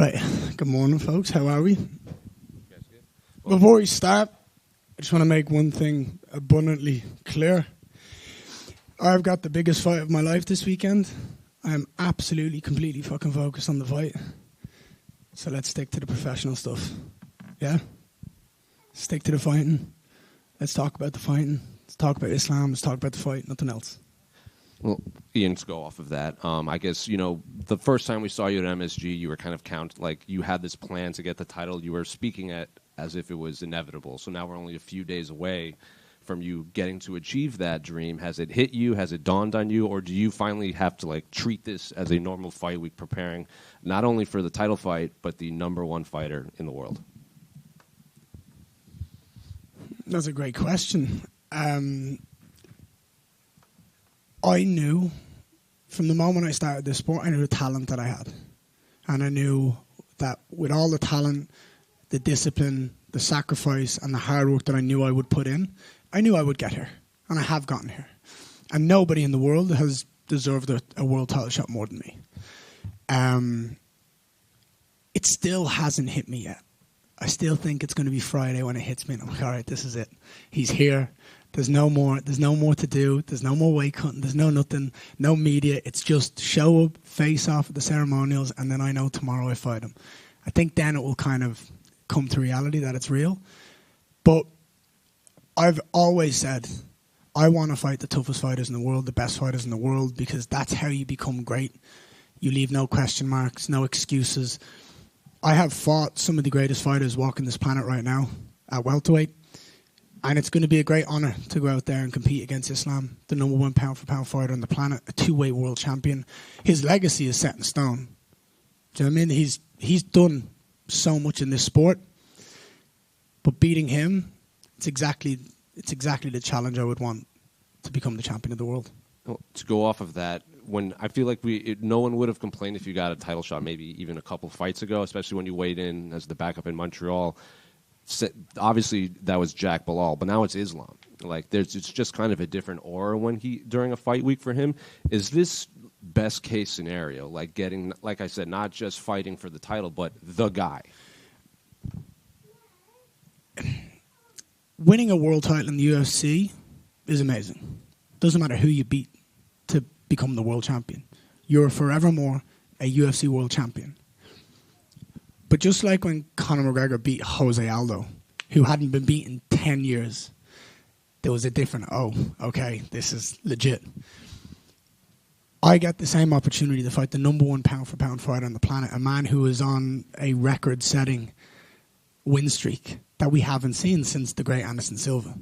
Right. Good morning, folks. How are we? Before we start, I just want to make one thing abundantly clear. I've got the biggest fight of my life this weekend. I'm absolutely, completely fucking focused on the fight. So let's stick to the professional stuff. Yeah? Stick to the fighting. Let's talk about the fighting. Let's talk about Islam. Let's talk about the fight. Nothing else. Well, Ian, to go off of that, I guess, the first time we saw you at MSG, you were kind of you had this plan to get the title. You were speaking at as if it was inevitable. So now we're only a few days away from you getting to achieve that dream. Has it hit you? Has it dawned on you? Or do you finally have to treat this as a normal fight week, preparing not only for the title fight, but the #1 fighter in the world? That's a great question. I knew from the moment I started this sport, I knew the talent that I had. And I knew that with all the talent, the discipline, the sacrifice, and the hard work that I knew I would put in, I knew I would get here. And I have gotten here. And nobody in the world has deserved a world title shot more than me. It still hasn't hit me yet. I still think it's going to be Friday when it hits me. And I'm like, all right, this is it. He's here. There's no more to do. There's no more weight cutting. There's no nothing, no media. It's just show up, face off at the ceremonials, and then I know tomorrow I fight him. I think then it will kind of come to reality that it's real. But I've always said I want to fight the toughest fighters in the world, the best fighters in the world, because that's how you become great. You leave no question marks, no excuses. I have fought some of the greatest fighters walking this planet right now at welterweight. And it's going to be a great honour to go out there and compete against Islam, the #1 pound-for-pound fighter on the planet, a two-weight world champion. His legacy is set in stone. Do you know what I mean? He's done so much in this sport. But beating him, it's exactly the challenge I would want to become the champion of the world. Well, to go off of that, when I feel like no one would have complained if you got a title shot maybe even a couple fights ago, especially when you weighed in as the backup in Montreal. Obviously, that was Jack Bilal, but now it's Islam. It's just kind of a different aura during a fight week for him. Is this best case scenario, getting, like I said, not just fighting for the title, but the guy? Winning a world title in the UFC is amazing. Doesn't matter who you beat to become the world champion. You're forevermore a UFC world champion. But just like when Conor McGregor beat Jose Aldo, who hadn't been beaten 10 years, there was a different, okay, this is legit. I get the same opportunity to fight the #1 pound-for-pound fighter on the planet, a man who is on a record-setting win streak that we haven't seen since the great Anderson Silva.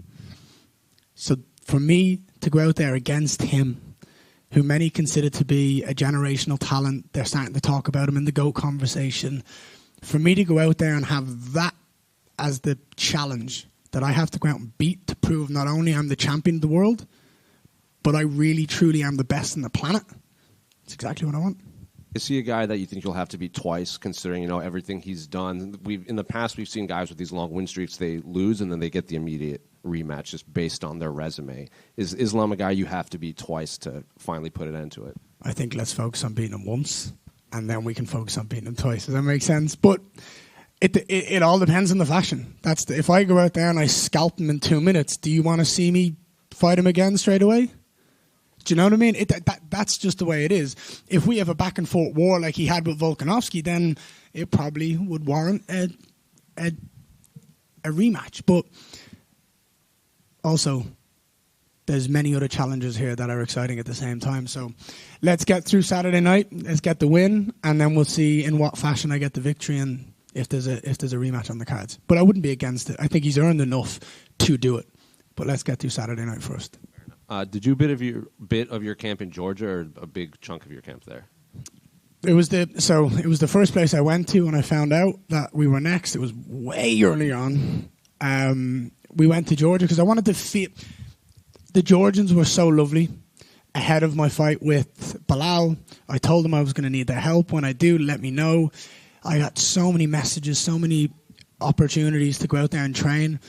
So for me to go out there against him, who many consider to be a generational talent, they're starting to talk about him in the GOAT conversation. For me to go out there and have that as the challenge that I have to go out and beat to prove not only I'm the champion of the world, but I really, truly am the best on the planet, it's exactly what I want. Is he a guy that you think you'll have to beat twice, considering everything he's done? In the past, we've seen guys with these long win streaks, they lose and then they get the immediate rematch just based on their resume. Is Islam a guy you have to beat twice to finally put an end to it? I think let's focus on beating him once, and then we can focus on beating him twice. Does that make sense? But it all depends on the fashion. If I go out there and I scalp him in 2 minutes, do you want to see me fight him again straight away? Do you know what I mean? That's just the way it is. If we have a back-and-forth war like he had with Volkanovski, then it probably would warrant a rematch. But also, there's many other challenges here that are exciting at the same time. So let's get through Saturday night. Let's get the win, and then we'll see in what fashion I get the victory and if there's a rematch on the cards. But I wouldn't be against it. I think he's earned enough to do it. But let's get through Saturday night first. Did you bit of your camp in Georgia, or a big chunk of your camp there? It was the first place I went to when I found out that we were next. It was way early on. We went to Georgia because I wanted to feel. The Georgians were so lovely. Ahead of my fight with Bilal, I told them I was going to need their help. When I do, let me know. I got so many messages, so many opportunities to go out there and train.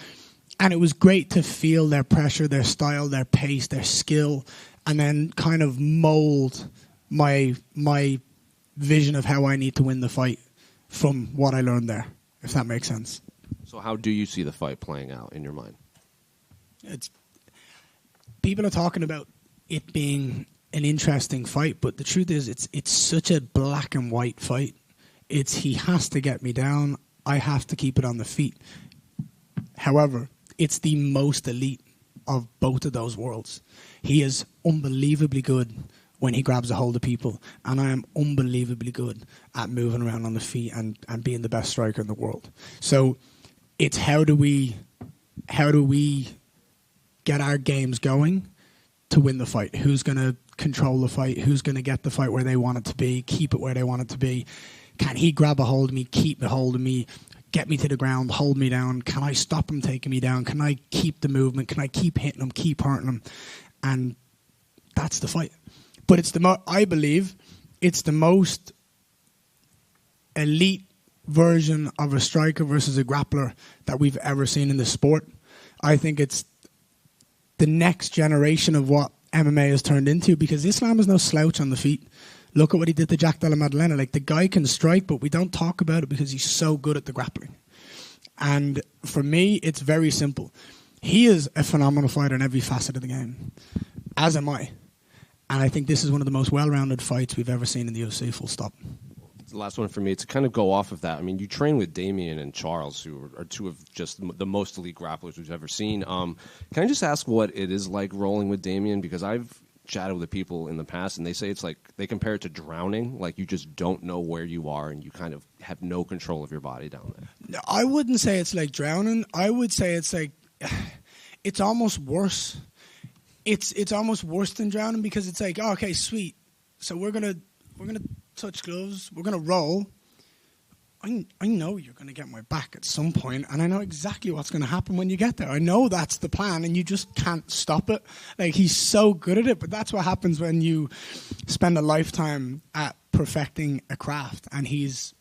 And it was great to feel their pressure, their style, their pace, their skill, and then kind of mold my vision of how I need to win the fight from what I learned there, if that makes sense. So how do you see the fight playing out in your mind? People are talking about it being an interesting fight, but the truth is it's such a black and white fight. He has to get me down. I have to keep it on the feet. However, it's the most elite of both of those worlds. He is unbelievably good when he grabs a hold of people, and I am unbelievably good at moving around on the feet and being the best striker in the world. So it's how do we get our games going to win the fight? Who's going to control the fight? Who's going to get the fight where they want it to be, keep it where they want it to be? Can he grab a hold of me, keep a hold of me, get me to the ground, hold me down? Can I stop him taking me down? Can I keep the movement? Can I keep hitting him, keep hurting him? And that's the fight. But I believe it's the most elite version of a striker versus a grappler that we've ever seen in the sport. I think it's the next generation of what MMA has turned into, because Islam is no slouch on the feet. Look at what he did to Jack Della Maddalena. Like, the guy can strike, but we don't talk about it because he's so good at the grappling. And for me, it's very simple. He is a phenomenal fighter in every facet of the game, as am I. And I think this is one of the most well-rounded fights we've ever seen in the UFC, full stop. The last one for me, to kind of go off of that. I mean, you train with Damian and Charles, who are two of just the most elite grapplers we've ever seen. Can I just ask what it is like rolling with Damian? Because I've chatted with people in the past, and they say it's like, they compare it to drowning. Like, you just don't know where you are, and you kind of have no control of your body down there. No, I wouldn't say it's like drowning. I would say it's like, it's almost worse. It's almost worse than drowning, because it's like, oh, okay, sweet. So we're gonna touch gloves. We're gonna roll. I know you're gonna get my back at some point, and I know exactly what's gonna happen when you get there. I know that's the plan, and you just can't stop it. Like, he's so good at it, but that's what happens when you spend a lifetime at perfecting a craft. And he's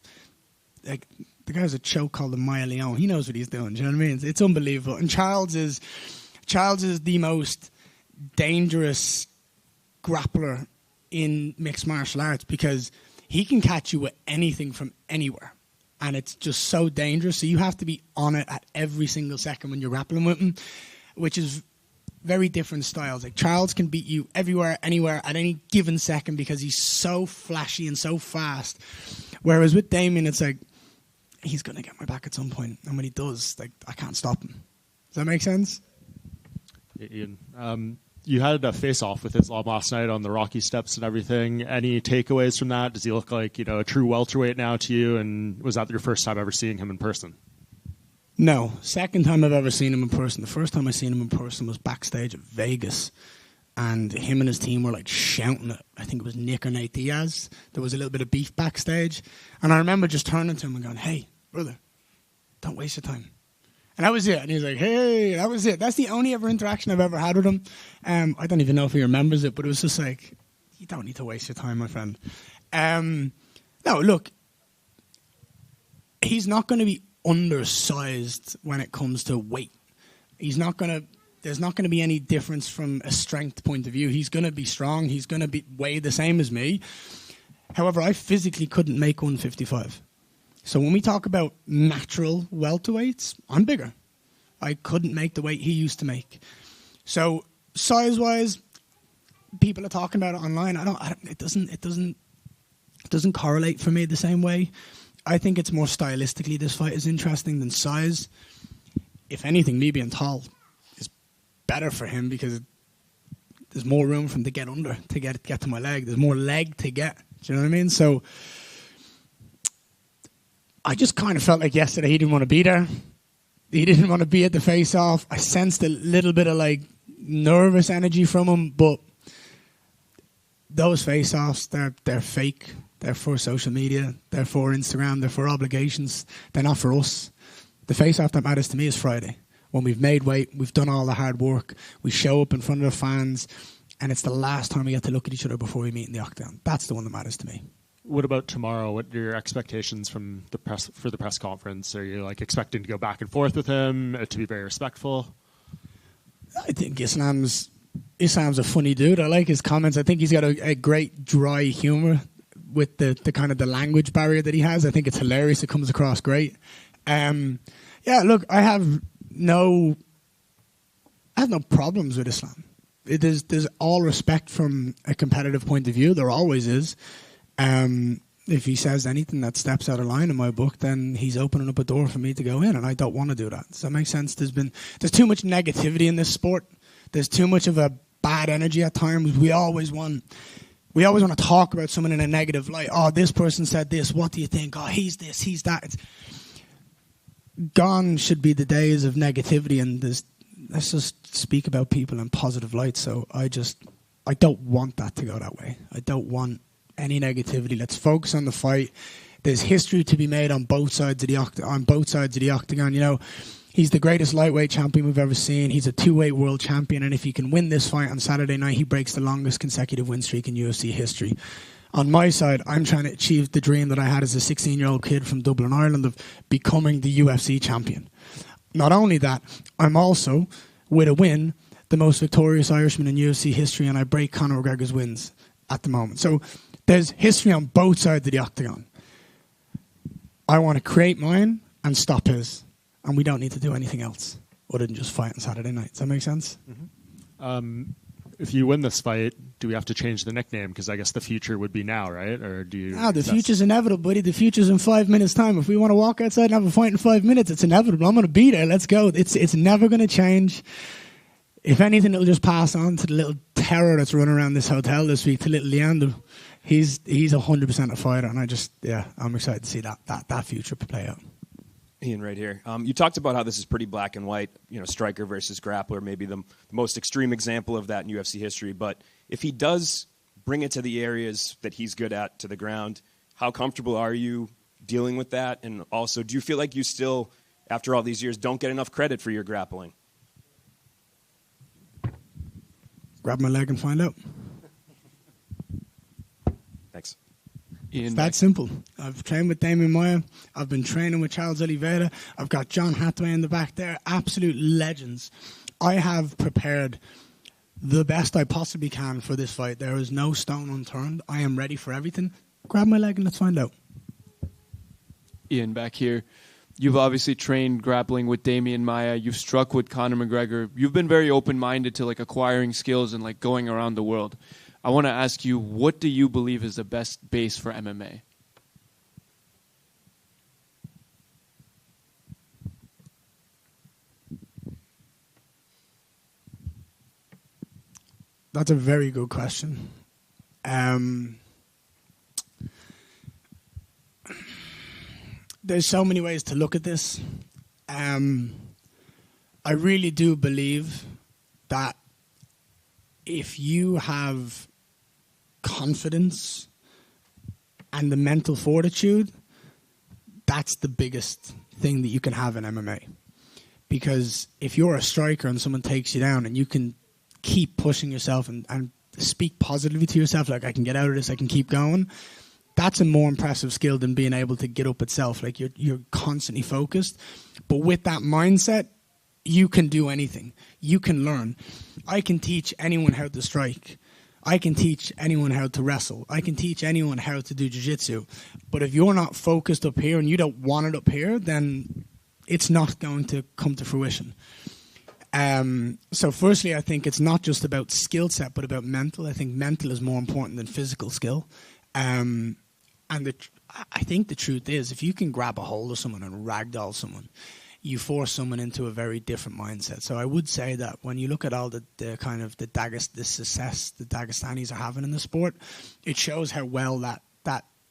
like, the guy has a choke called the Maya Leon. He knows what he's doing. Do you know what I mean? It's unbelievable. And Charles is the most dangerous grappler in mixed martial arts, because he can catch you with anything from anywhere, and it's just so dangerous. So you have to be on it at every single second when you're grappling with him, which is very different styles. Like, Charles can beat you everywhere, anywhere, at any given second, because he's so flashy and so fast. Whereas with Damian, it's like, he's going to get my back at some point, and when he does, like, I can't stop him. Does that make sense? Ian, you had a face-off with Islam last night on the Rocky steps and everything. Any takeaways from that? Does he look like, a true welterweight now to you? And was that your first time ever seeing him in person? No. Second time I've ever seen him in person. The first time I seen him in person was backstage at Vegas. And him and his team were, like, shouting at, I think it was Nick or Nate Diaz. There was a little bit of beef backstage. And I remember just turning to him and going, hey, brother, don't waste your time. And that was it. And he was like, hey, that was it. That's the only ever interaction I've ever had with him. I don't even know if he remembers it, but it was just like, you don't need to waste your time, my friend. No, look, he's not going to be undersized when it comes to weight. There's not going to be any difference from a strength point of view. He's going to be strong. He's going to weigh the same as me. However, I physically couldn't make 155. So when we talk about natural welterweights, I'm bigger. I couldn't make the weight he used to make. So size-wise, people are talking about it online. It doesn't correlate for me the same way. I think it's more stylistically this fight is interesting than size. If anything, me being tall is better for him, because there's more room for him to get under, to get to my leg. There's more leg to get. Do you know what I mean? So I just kind of felt like yesterday he didn't want to be there. He didn't want to be at the face-off. I sensed a little bit of, like, nervous energy from him, but those face-offs, they're fake. They're for social media. They're for Instagram. They're for obligations. They're not for us. The face-off that matters to me is Friday, when we've made weight, we've done all the hard work, we show up in front of the fans, and it's the last time we get to look at each other before we meet in the octagon. That's the one that matters to me. What about tomorrow? What are your expectations from the press for the press conference? Are you, like, expecting to go back and forth with him, to be very respectful? I think Islam's a funny dude. I like his comments. I think he's got a great dry humor. with the kind of the language barrier that he has. I think it's hilarious. It comes across great. Yeah, look, I have no problems with Islam. There's all respect from a competitive point of view. There always is. If he says anything that steps out of line in my book, then he's opening up a door for me to go in, and I don't want to do that. Does that make sense? There's too much negativity in this sport. There's too much of a bad energy at times. We always want to talk about someone in a negative light. Oh, this person said this. What do you think? Oh, he's this, he's that. Gone should be the days of negativity, and let's just speak about people in positive light. So I don't want that to go that way. I don't want any negativity. Let's focus on the fight. There's history to be made on both sides of the octagon. You know, he's the greatest lightweight champion we've ever seen. He's a 2-weight world champion, and if he can win this fight on Saturday night, he breaks the longest consecutive win streak in UFC history. On my side, I'm trying to achieve the dream that I had as a 16-year-old kid from Dublin, Ireland, of becoming the UFC champion. Not only that, I'm also, with a win, the most victorious Irishman in UFC history, and I break Conor McGregor's wins at the moment. So there's history on both sides of the octagon. I want to create mine and stop his, and we don't need to do anything else other than just fight on Saturday night. Does that make sense? Mm-hmm. If you win this fight, do we have to change the nickname? Because I guess the future would be now, right? Or do you? The future's inevitable, buddy. The future's in 5 minutes' time. If we want to walk outside and have a fight in 5 minutes, it's inevitable. I'm going to be there. Let's go. It's never going to change. If anything, it'll just pass on to the little terror that's running around this hotel this week, to little Leander. He's 100% a fighter, and I'm excited to see that future play out. Ian, right here. You talked about how this is pretty black and white, you know, striker versus grappler, maybe the most extreme example of that in UFC history. But if he does bring it to the areas that he's good at, to the ground, how comfortable are you dealing with that? And also, do you feel like you still, after all these years, don't get enough credit for your grappling? Grab my leg and find out. Thanks. It's that simple. I've trained with Damian Maia. I've been training with Charles Oliveira. I've got John Hathaway in the back there. Absolute legends. I have prepared the best I possibly can for this fight. There is no stone unturned. I am ready for everything. Grab my leg and let's find out. Ian, back here. You've obviously trained grappling with Damian Maia. You've struck with Conor McGregor. You've been very open-minded to acquiring skills and going around the world. I want to ask you, what do you believe is the best base for MMA? That's a very good question. There's so many ways to look at this. I really do believe that if you have confidence and the mental fortitude, that's the biggest thing that you can have in MMA. Because if you're a striker and someone takes you down and you can keep pushing yourself and speak positively to yourself, like, I can get out of this, I can keep going, that's a more impressive skill than being able to get up itself. Like, you're constantly focused. But with that mindset, you can do anything. You can learn. I can teach anyone how to strike. I can teach anyone how to wrestle. I can teach anyone how to do jiu-jitsu. But if you're not focused up here and you don't want it up here, then it's not going to come to fruition. So firstly, I think it's not just about skill set, but about mental. I think mental is more important than physical skill. And I think the truth is, if you can grab a hold of someone and ragdoll someone, you force someone into a very different mindset. So I would say that when you look at all the success the Dagestanis are having in the sport, it shows how well that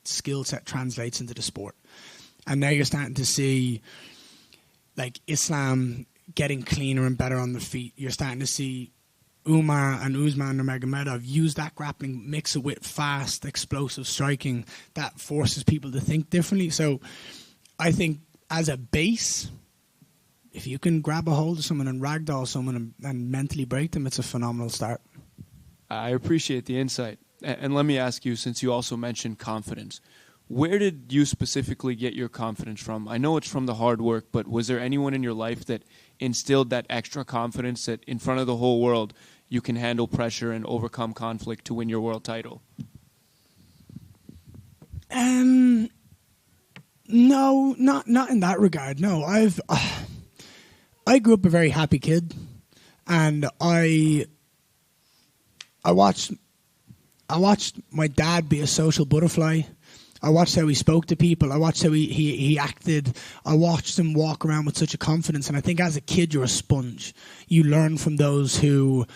skill set translates into the sport. And now you're starting to see Islam getting cleaner and better on the feet. You're starting to see Umar and Usman Nurmagomedov use that grappling, mix it with fast, explosive striking that forces people to think differently. So I think as a base, if you can grab a hold of someone and ragdoll someone and mentally break them, it's a phenomenal start. I appreciate the insight. And let me ask you, since you also mentioned confidence, where did you specifically get your confidence from? I know it's from the hard work, but was there anyone in your life that instilled that extra confidence that in front of the whole world you can handle pressure and overcome conflict to win your world title? No, not in that regard. No, I grew up a very happy kid, and I watched my dad be a social butterfly. I watched how he spoke to people. I watched how he acted. I watched him walk around with such a confidence. And I think as a kid, you're a sponge. You learn from those who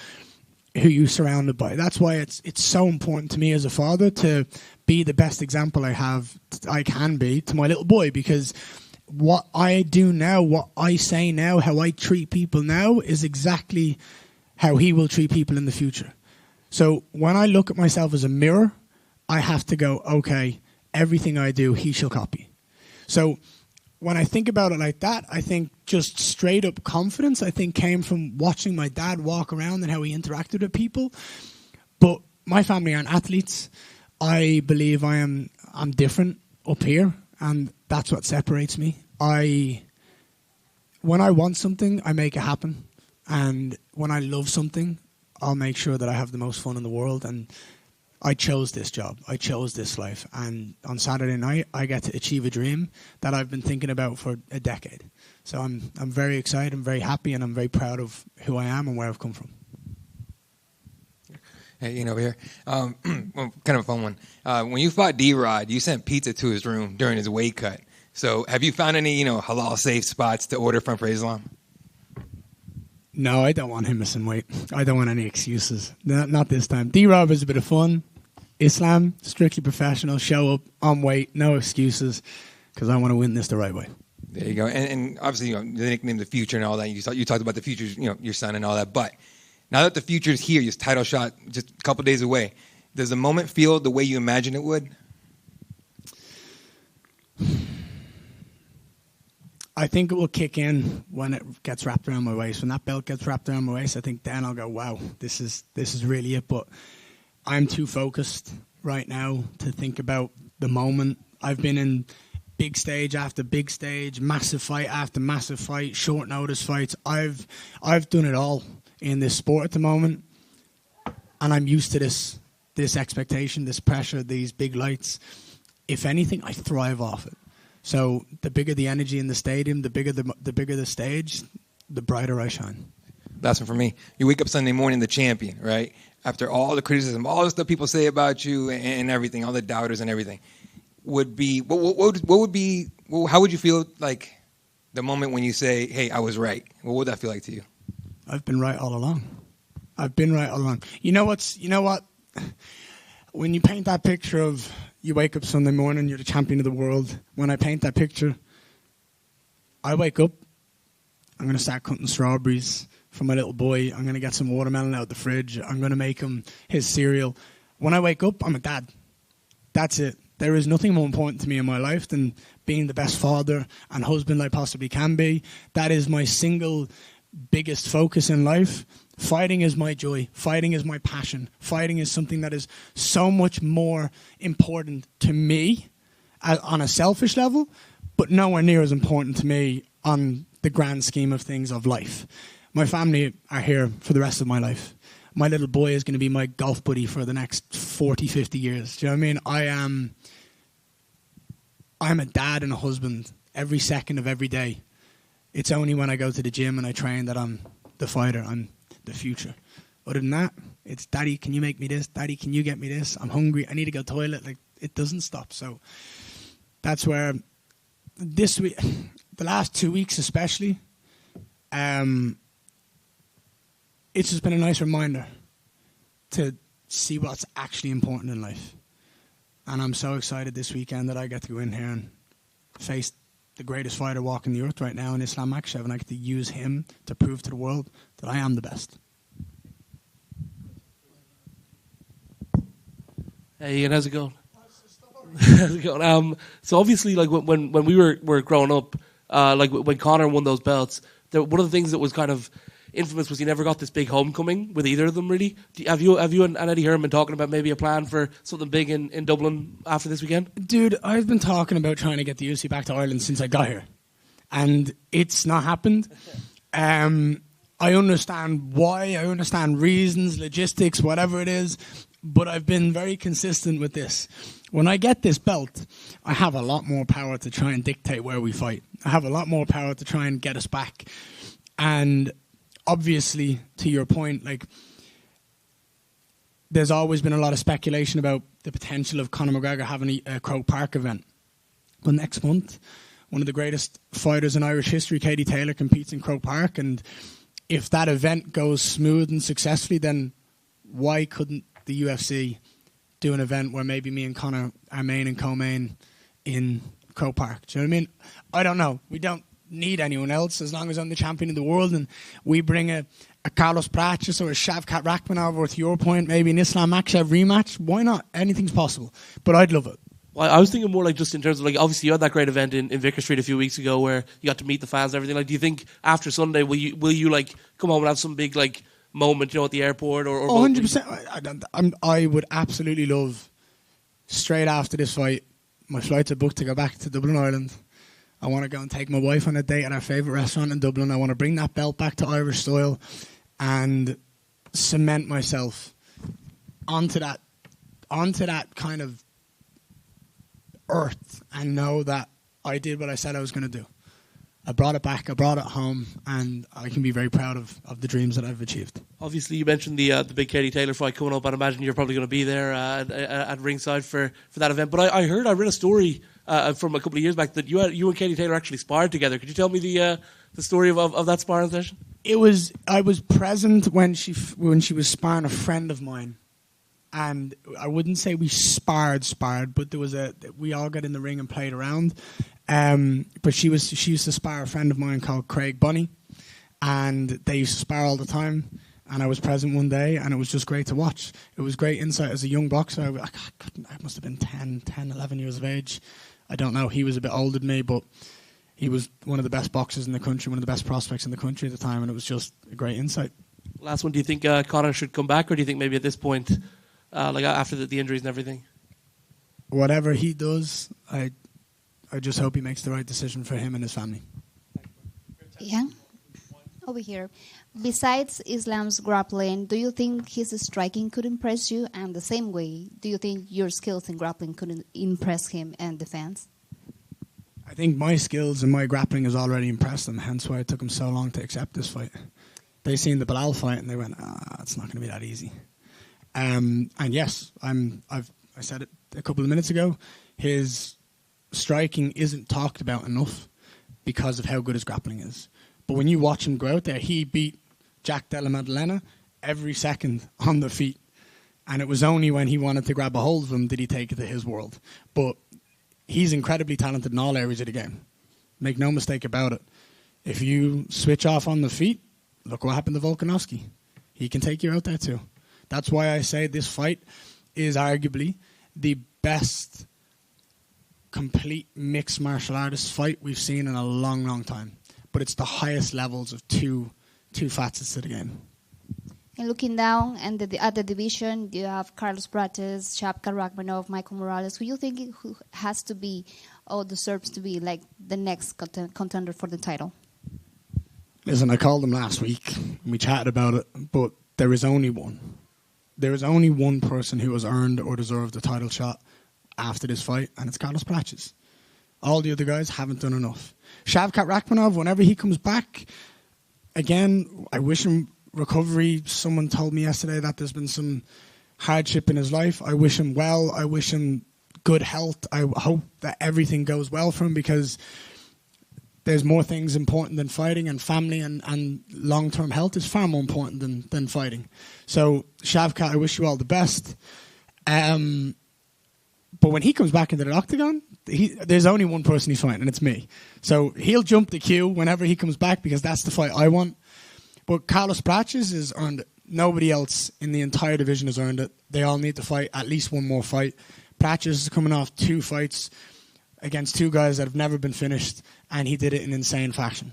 you're surrounded by. That's why it's so important to me as a father to be the best example I can be to my little boy, because what I do now, what I say now, how I treat people now is exactly how he will treat people in the future. So when I look at myself as a mirror, I have to go, okay, everything I do, he shall copy. So when I think about it like that, I think just straight up confidence, I think, came from watching my dad walk around and how he interacted with people. But my family aren't athletes. I believe I'm different up here, and that's what separates me. When I want something, I make it happen. And when I love something, I'll make sure that I have the most fun in the world. And I chose this job. I chose this life. And on Saturday night, I get to achieve a dream that I've been thinking about for a decade. So I'm very excited, I'm very happy, and I'm very proud of who I am and where I've come from. Hey, Ian over here. Well, kind of a fun one. When you fought D-Rod, you sent pizza to his room during his weight cut. So have you found any, halal safe spots to order from for Islam? No, I don't want him missing weight. I don't want any excuses. Not this time. D-Rob is a bit of fun. Islam, strictly professional, show up on weight, no excuses, because I want to win this the right way. There you go. And obviously, the nickname The Future and all that, you talked about the future, your son and all that. But now that the future is here, your title shot just a couple days away, does the moment feel the way you imagine it would? I think it will kick in when it gets wrapped around my waist. When that belt gets wrapped around my waist, I think then I'll go, wow, this is really it. But I'm too focused right now to think about the moment. I've been in big stage after big stage, massive fight after massive fight, short notice fights. I've done it all in this sport at the moment, and I'm used to this expectation, this pressure, these big lights. If anything, I thrive off it. So the bigger the energy in the stadium, the bigger the stage, the brighter I shine. Last one for me. You wake up Sunday morning the champion, right? After all the criticism, all the stuff people say about you and everything, all the doubters and everything, would be how would you feel like the moment when you say, hey, I was right? What would that feel like to you? I've been right all along. You know what? When you paint that picture of you wake up Sunday morning, you're the champion of the world. When I paint that picture, I wake up, I'm going to start cutting strawberries for my little boy. I'm going to get some watermelon out of the fridge. I'm going to make him his cereal. When I wake up, I'm a dad. That's it. There is nothing more important to me in my life than being the best father and husband I possibly can be. That is my single biggest focus in life. Fighting is my joy. Fighting is my passion. Fighting is something that is so much more important to me on a selfish level, but nowhere near as important to me on the grand scheme of things of life. My family are here for the rest of my life. My little boy is going to be my golf buddy for the next 40, 50 years. Do you know what I mean? I'm a dad and a husband every second of every day. It's only when I go to the gym and I train that I'm the fighter. I'm the future. Other than that, it's, Daddy, can you make me this? Daddy, can you get me this? I'm hungry. I need to go to the toilet. Like, it doesn't stop. So that's where this week, the last 2 weeks especially, it's just been a nice reminder to see what's actually important in life. And I'm so excited this weekend that I get to go in here and face the greatest fighter walking the earth right now in Islam Makhachev, and I get to use him to prove to the world that I am the best. Hey Ian, how's it going? How's it going? So obviously, like when we were growing up, like when Conor won those belts, one of the things that was kind of infamous was he never got this big homecoming with either of them. Really, have you and Eddie Hearn been talking about maybe a plan for something big in Dublin after this weekend? Dude, I've been talking about trying to get the UFC back to Ireland since I got here, and it's not happened. I understand why. I understand reasons, logistics, whatever it is. but I've been very consistent with this. When I get this belt, I have a lot more power to try and dictate where we fight. I have a lot more power to try and get us back. And obviously, to your point, like, there's always been a lot of speculation about the potential of Conor McGregor having a Croke Park event. But next month, one of the greatest fighters in Irish history, Katie Taylor, competes in Croke Park. And if that event goes smooth and successfully, then why couldn't the UFC do an event where maybe me and Conor are main and co-main in Croke Park? Do you know what I mean? I don't know. We don't need anyone else as long as I'm the champion of the world and we bring a Carlos Prates or a Shavkat Rakhmonov, or to your point, maybe an Islam Makhachev rematch. Why not? Anything's possible. But I'd love it. Well, I was thinking more like just in terms of, like, obviously you had that great event in Vicar Street a few weeks ago where you got to meet the fans and everything. Like, do you think after Sunday will you like come home and have some big like moment, at the airport or 100%. I would absolutely love, straight after this fight, my flights are booked to go back to Dublin, Ireland. I want to go and take my wife on a date at our favourite restaurant in Dublin. I want to bring that belt back to Irish soil and cement myself onto that kind of earth and know that I did what I said I was going to do. I brought it back, I brought it home, and I can be very proud of the dreams that I've achieved. Obviously, you mentioned the big Katie Taylor fight coming up. I'd imagine you're probably going to be there at ringside for that event. But I read a story from a couple of years back that you and Katie Taylor actually sparred together. Could you tell me the story of that sparring session? I was present when she was sparring a friend of mine. And I wouldn't say we sparred, but there was we all got in the ring and played around. But she used to spar a friend of mine called Craig Bunny, and they used to spar all the time. And I was present one day, and it was just great to watch. It was great insight as a young boxer. I must have been 10, 11 years of age. I don't know. He was a bit older than me, but he was one of the best boxers in the country, one of the best prospects in the country at the time, and it was just a great insight. Last one, do you think Conor should come back, or do you think maybe at this point, like after the injuries and everything? Whatever he does, I just hope he makes the right decision for him and his family. Yeah, over here. Besides Islam's grappling, do you think his striking could impress you? And the same way, do you think your skills in grappling could impress him and the fans? I think my skills and my grappling has already impressed them, hence why it took him so long to accept this fight. They seen the Bilal fight and they went, it's not going to be that easy. And yes, I said it a couple of minutes ago, his striking isn't talked about enough because of how good his grappling is. But when you watch him go out there, he beat Jack Della Maddalena every second on the feet. And it was only when he wanted to grab a hold of him did he take it to his world. But he's incredibly talented in all areas of the game. Make no mistake about it. If you switch off on the feet, look what happened to Volkanovski. He can take you out there too. That's why I say this fight is arguably the best complete mixed martial artist fight we've seen in a long, long time. But it's the highest levels of two facets to the game. And looking down and the other division, you have Carlos Prates, Shavkat Rakhmonov, Michael Morales. Who you think who has to be or deserves to be like the next contender for the title? Listen, I called him last week. We chatted about it, but there is only one. There is only one person who has earned or deserved a title shot after this fight, and it's Carlos Prates. All the other guys haven't done enough. Shavkat Rakhmonov, whenever he comes back, again, I wish him recovery. Someone told me yesterday that there's been some hardship in his life. I wish him well. I wish him good health. I hope that everything goes well for him because there's more things important than fighting, and family and long-term health is far more important than fighting. So, Shavkat, I wish you all the best. But when he comes back into the octagon, there's only one person he's fighting, and it's me. So he'll jump the queue whenever he comes back because that's the fight I want. But Carlos Prates has earned it. Nobody else in the entire division has earned it. They all need to fight at least one more fight. Prates is coming off 2 fights against 2 guys that have never been finished, and he did it in insane fashion.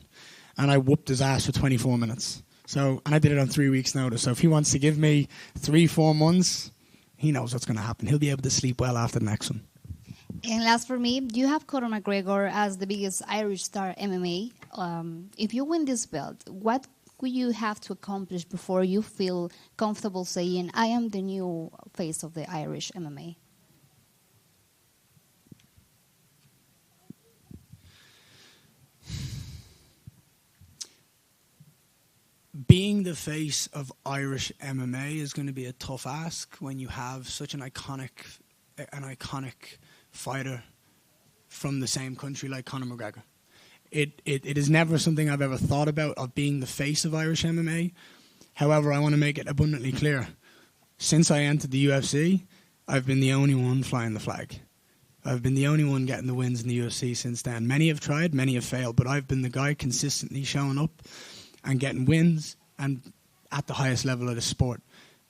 And I whooped his ass for 24 minutes. And I did it on 3 weeks' notice. So if he wants to give me 3-4 months, he knows what's going to happen. He'll be able to sleep well after the next one. And last for me, you have Conor McGregor as the biggest Irish star MMA. If you win this belt, what would you have to accomplish before you feel comfortable saying, I am the new face of the Irish MMA? Being the face of Irish MMA is going to be a tough ask when you have such an iconic fighter from the same country like Conor McGregor. It is never something I've ever thought about, of being the face of Irish MMA. However, I want to make it abundantly clear. Since I entered the UFC, I've been the only one flying the flag. I've been the only one getting the wins in the UFC since then. Many have tried, many have failed, but I've been the guy consistently showing up and getting wins and at the highest level of the sport.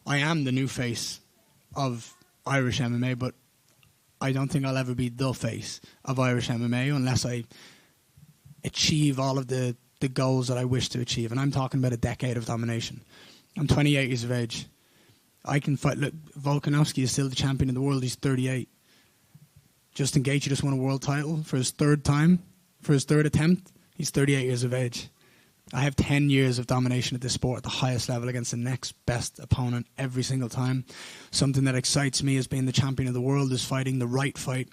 I am the new face of Irish MMA, but I don't think I'll ever be the face of Irish MMA unless I achieve all of the goals that I wish to achieve. And I'm talking about a decade of domination. I'm 28 years of age. I can fight. Look, Volkanovski is still the champion of the world. He's 38. Justin Gaethje just won a world title for his third attempt. He's 38 years of age. I have 10 years of domination at this sport at the highest level against the next best opponent every single time. Something that excites me as being the champion of the world is fighting the right fight,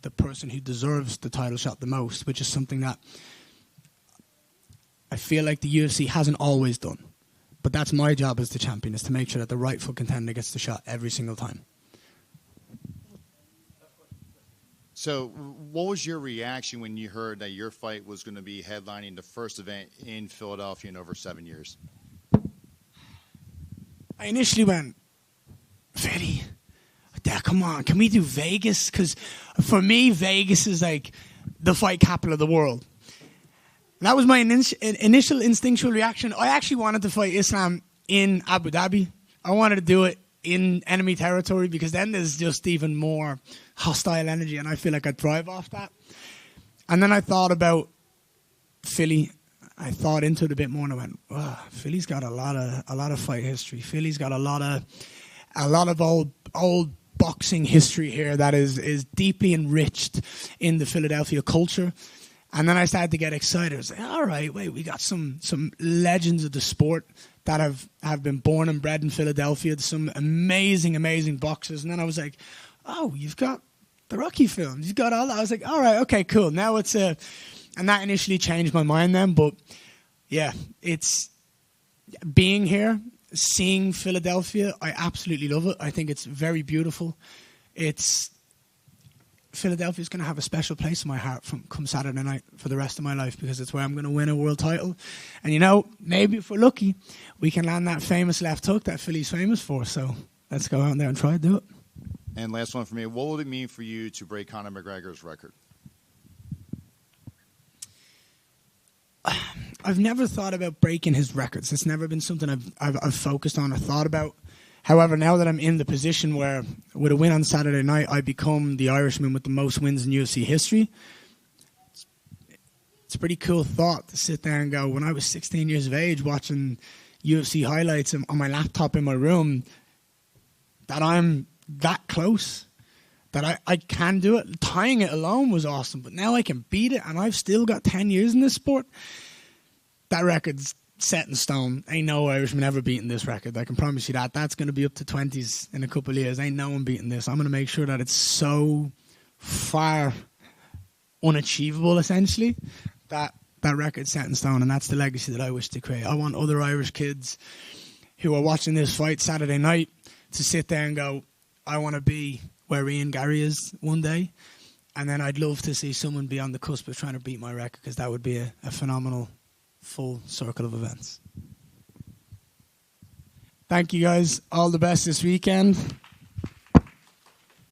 the person who deserves the title shot the most, which is something that I feel like the UFC hasn't always done. But that's my job as the champion, is to make sure that the rightful contender gets the shot every single time. So what was your reaction when you heard that your fight was going to be headlining the first event in Philadelphia in over 7 years? I initially went, Philly, come on, can we do Vegas? Because for me, Vegas is like the fight capital of the world. And that was my initial instinctual reaction. I actually wanted to fight Islam in Abu Dhabi. I wanted to do it in enemy territory because then there's just even more hostile energy, and I feel like I'd thrive off that. And then I thought about Philly. I thought into it a bit more, and I went, "Wow, Philly's got a lot of fight history. Philly's got a lot of old boxing history here that is deeply enriched in the Philadelphia culture." And then I started to get excited. I was like, all right, wait, we got some legends of the sport that have been born and bred in Philadelphia. Some amazing boxers. And then I was like, oh, you've got the Rocky films. You've got all that. I was like, all right, okay, cool. Now it's and that initially changed my mind then. But yeah, it's being here, seeing Philadelphia. I absolutely love it. I think it's very beautiful. Philadelphia's going to have a special place in my heart come Saturday night for the rest of my life, because it's where I'm going to win a world title. And, maybe if we're lucky, we can land that famous left hook that Philly's famous for. So let's go out there and try to do it. And last one for me, what would it mean for you to break Conor McGregor's record? I've never thought about breaking his records. It's never been something I've focused on or thought about. However, now that I'm in the position where, with a win on Saturday night, I become the Irishman with the most wins in UFC history, it's a pretty cool thought to sit there and go, when I was 16 years of age watching UFC highlights on my laptop in my room, that I'm that close, that I can do it. Tying it alone was awesome, but now I can beat it, and I've still got 10 years in this sport. That record's set in stone. Ain't no Irishman ever beating this record. I can promise you that. That's going to be up to 20s in a couple of years. Ain't no one beating this. I'm going to make sure that it's so far unachievable, essentially, that record's set in stone, and that's the legacy that I wish to create. I want other Irish kids who are watching this fight Saturday night to sit there and go, I want to be where Ian Garry is one day. And then I'd love to see someone be on the cusp of trying to beat my record, because that would be a phenomenal full circle of events. Thank you guys. All the best this weekend.